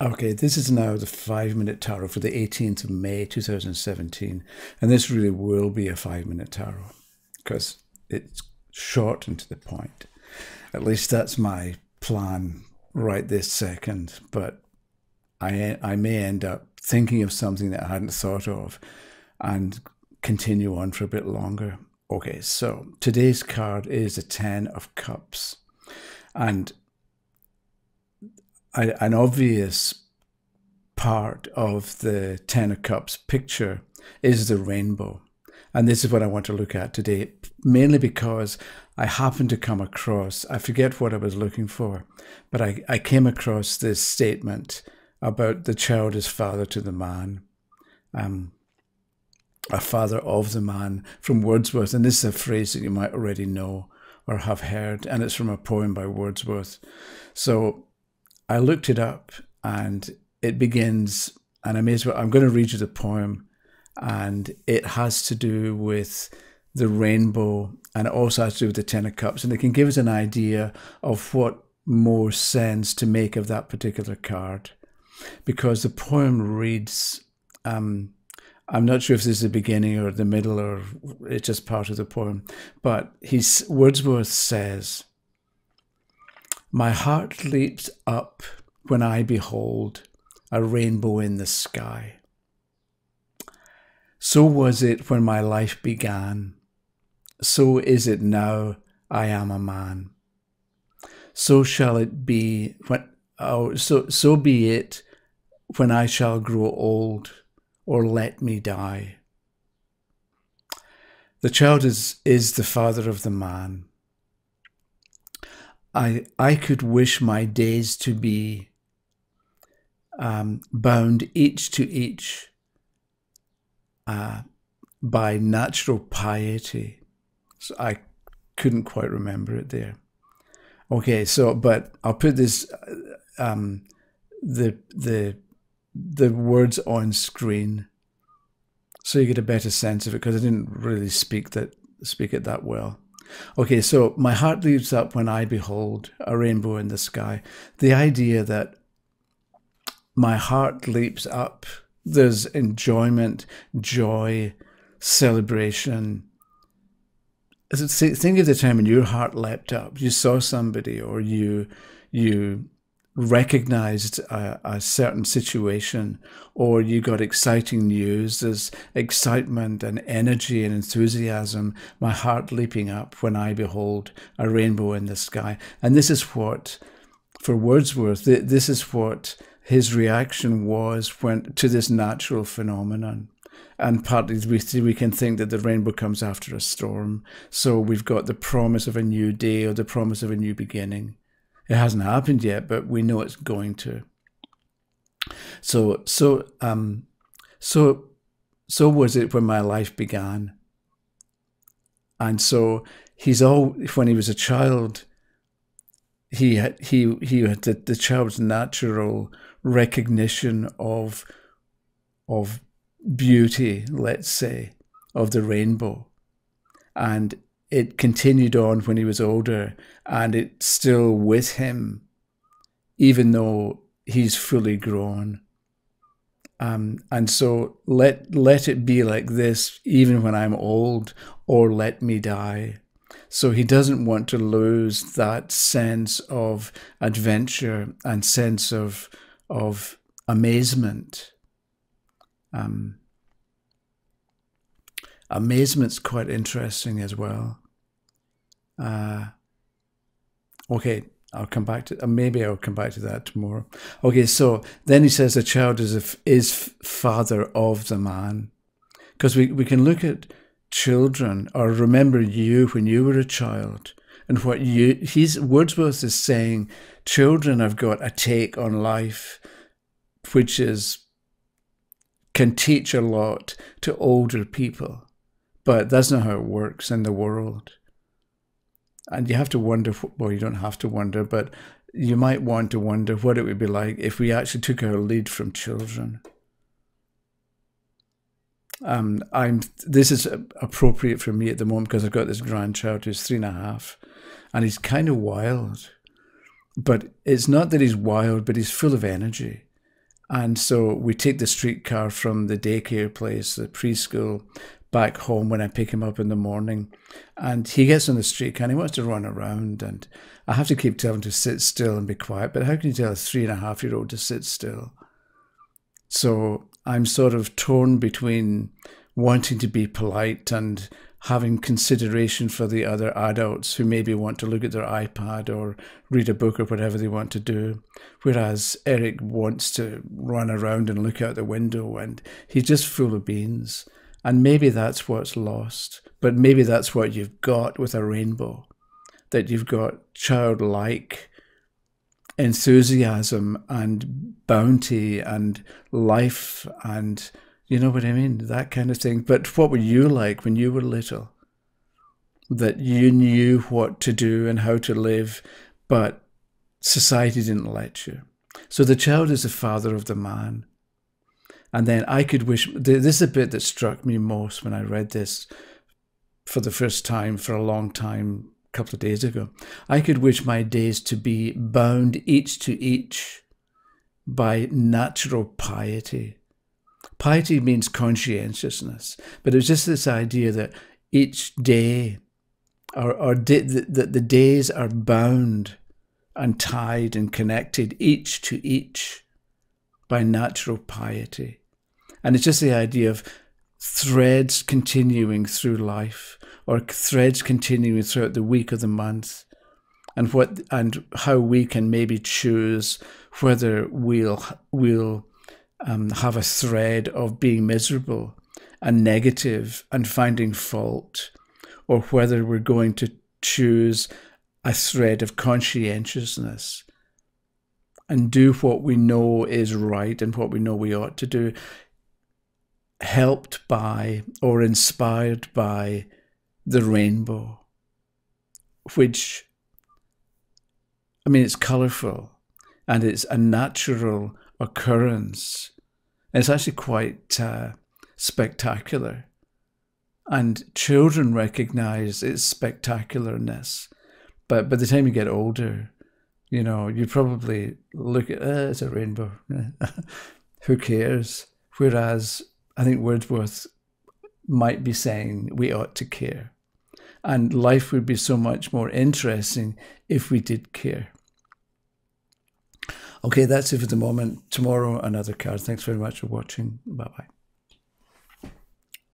Okay, this is now the 5 minute tarot for the 18th of May 2017. And this really will be a 5 minute tarot because it's short and to the point. At least that's my plan right this second. But I may end up thinking of something that I hadn't thought of and continue on for a bit longer. Okay, so today's card is the Ten of Cups. And an obvious part of the Ten of Cups picture is the rainbow. And this is what I want to look at today, mainly because I happened to come across, I forget what I was looking for, but I came across this statement about the child as father to the man, a father of the man from Wordsworth. And this is a phrase that you might already know or have heard, and it's from a poem by Wordsworth. So I looked it up and it begins, and I'm going to read you the poem, and it has to do with the rainbow, and it also has to do with the Ten of Cups, and it can give us an idea of what more sense to make of that particular card. Because the poem reads, I'm not sure if this is the beginning or the middle or it's just part of the poem, but Wordsworth says, "My heart leaps up when I behold a rainbow in the sky. So was it when my life began. So is it now I am a man. So shall it be so be it when I shall grow old, or let me die." The child is the father of the man. I could wish my days to be bound each to each by natural piety. So I couldn't quite remember it there. Okay, so but I'll put this the words on screen so you get a better sense of it, because I didn't really speak it that well. Okay, so my heart leaps up when I behold a rainbow in the sky. The idea that my heart leaps up, there's enjoyment, joy, celebration. Think of the time when your heart leapt up. You saw somebody, or you recognized a certain situation, or you got exciting news. There's excitement and energy and enthusiasm. My heart leaping up when I behold a rainbow in the sky. And this is what, for Wordsworth, this is what his reaction was to this natural phenomenon. And partly we can think that the rainbow comes after a storm. So we've got the promise of a new day, or the promise of a new beginning. It hasn't happened yet, but we know it's going to. So was it when my life began. And so when he was a child, he had the child's natural recognition of beauty, let's say, of the rainbow. And it continued on when he was older, and it's still with him, even though he's fully grown. And so let it be like this, even when I'm old, or let me die. So he doesn't want to lose that sense of adventure and sense of amazement. Amazement's quite interesting as well. Okay, I'll come back to maybe I'll come back to that tomorrow. Okay, so then he says the child is father of the man, because we can look at children, or remember you when you were a child, and what Wordsworth is saying, children have got a take on life which can teach a lot to older people. But that's not how it works in the world. And you have to wonder, well, you don't have to wonder, but you might want to wonder what it would be like if we actually took our lead from children. This is appropriate for me at the moment because I've got this grandchild who's 3.5, and he's kind of wild. But it's not that he's wild, but he's full of energy. And so we take the streetcar from the daycare place, the preschool, back home when I pick him up in the morning. And he gets on the streetcar and he wants to run around. And I have to keep telling him to sit still and be quiet. But how can you tell a 3.5-year-old to sit still? So I'm sort of torn between wanting to be polite and having consideration for the other adults who maybe want to look at their iPad or read a book or whatever they want to do. Whereas Eric wants to run around and look out the window, and he's just full of beans. And maybe that's what's lost. But maybe that's what you've got with a rainbow, that you've got childlike enthusiasm and bounty and life and, you know what I mean, that kind of thing. But what were you like when you were little? That you knew what to do and how to live, but society didn't let you. So the child is the father of the man. And then I could wish, this is a bit that struck me most when I read this for the first time for a long time, a couple of days ago. I could wish my days to be bound each to each by natural piety. Piety means conscientiousness, but it's just this idea that each day, that the days are bound and tied and connected each to each by natural piety. And it's just the idea of threads continuing through life, or threads continuing throughout the week or the month, and how we can maybe choose whether we'll have a thread of being miserable and negative and finding fault, or whether we're going to choose a thread of conscientiousness and do what we know is right and what we know we ought to do, helped by or inspired by the rainbow, which, I mean, it's colourful and it's a natural occurrence. It's actually quite spectacular. And children recognise its spectacularness. But by the time you get older, you know, you probably look at, it's a rainbow. Who cares? Whereas I think Wordsworth might be saying we ought to care. And life would be so much more interesting if we did care. Okay, that's it for the moment. Tomorrow, another card. Thanks very much for watching. Bye-bye.